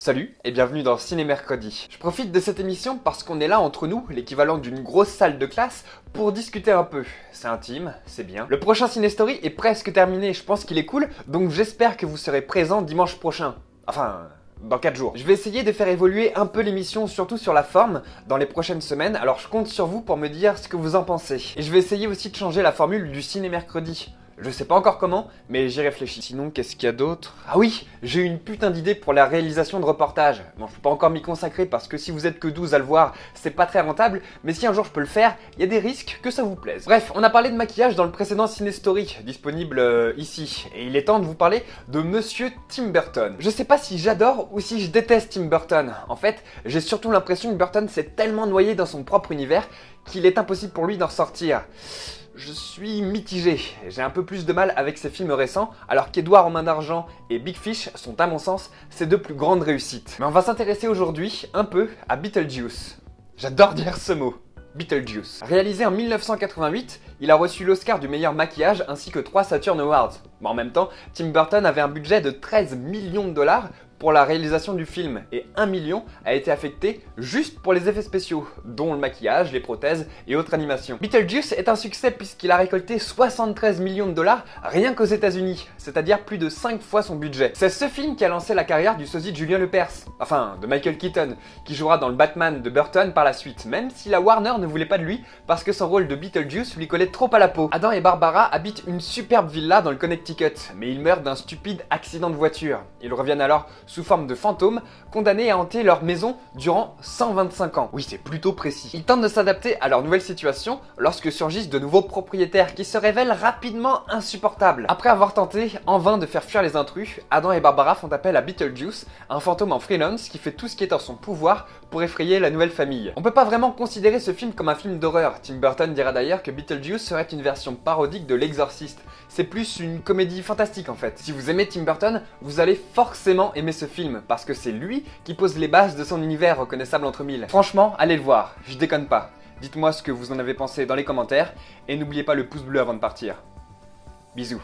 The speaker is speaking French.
Salut et bienvenue dans Ciné Mercredi. Je profite de cette émission parce qu'on est là entre nous, l'équivalent d'une grosse salle de classe, pour discuter un peu. C'est intime, c'est bien. Le prochain Ciné Story est presque terminé, je pense qu'il est cool, donc j'espère que vous serez présents dimanche prochain. Enfin, dans 4 jours. Je vais essayer de faire évoluer un peu l'émission, surtout sur la forme, dans les prochaines semaines, alors je compte sur vous pour me dire ce que vous en pensez. Et je vais essayer aussi de changer la formule du Ciné Mercredi. Je sais pas encore comment, mais j'y réfléchis. Sinon, qu'est-ce qu'il y a d'autre? Ah oui, j'ai eu une putain d'idée pour la réalisation de reportages. Bon, je peux pas encore m'y consacrer parce que si vous êtes que 12 à le voir, c'est pas très rentable, mais si un jour je peux le faire, il y a des risques que ça vous plaise. Bref, on a parlé de maquillage dans le précédent Ciné Story, disponible ici. Et il est temps de vous parler de Monsieur Tim Burton. Je sais pas si j'adore ou si je déteste Tim Burton. En fait, j'ai surtout l'impression que Burton s'est tellement noyé dans son propre univers qu'il est impossible pour lui d'en sortir. Je suis mitigé, j'ai un peu plus de mal avec ses films récents, alors qu'Edouard aux mains d'argent et Big Fish sont à mon sens ses deux plus grandes réussites. Mais on va s'intéresser aujourd'hui un peu à Beetlejuice. J'adore dire ce mot. Beetlejuice. Réalisé en 1988, il a reçu l'Oscar du meilleur maquillage ainsi que 3 Saturn Awards. Mais en même temps, Tim Burton avait un budget de 13 millions de dollars pour la réalisation du film et 1 million a été affecté juste pour les effets spéciaux, dont le maquillage, les prothèses et autres animations. Beetlejuice est un succès puisqu'il a récolté 73 millions de dollars rien qu'aux États-Unis, c'est-à-dire plus de 5 fois son budget. C'est ce film qui a lancé la carrière du sosie de Julien Lepers, enfin de Michael Keaton, qui jouera dans le Batman de Burton par la suite, même si la Warner ne voulait pas de lui parce que son rôle de Beetlejuice lui collait trop à la peau. Adam et Barbara habitent une superbe villa dans le Connecticut, mais ils meurent d'un stupide accident de voiture. Ils reviennent alors sous forme de fantômes, condamnés à hanter leur maison durant 125 ans. Oui, c'est plutôt précis. Ils tentent de s'adapter à leur nouvelle situation lorsque surgissent de nouveaux propriétaires qui se révèlent rapidement insupportables. Après avoir tenté en vain de faire fuir les intrus, Adam et Barbara font appel à Beetlejuice, un fantôme en freelance qui fait tout ce qui est en son pouvoir pour effrayer la nouvelle famille. On peut pas vraiment considérer ce film comme un film d'horreur. Tim Burton dira d'ailleurs que Beetlejuice serait une version parodique de L'Exorciste. C'est plus une comédie fantastique en fait. Si vous aimez Tim Burton, vous allez forcément aimer ce film, parce que c'est lui qui pose les bases de son univers reconnaissable entre mille. Franchement, allez le voir, je déconne pas. Dites-moi ce que vous en avez pensé dans les commentaires, et n'oubliez pas le pouce bleu avant de partir. Bisous.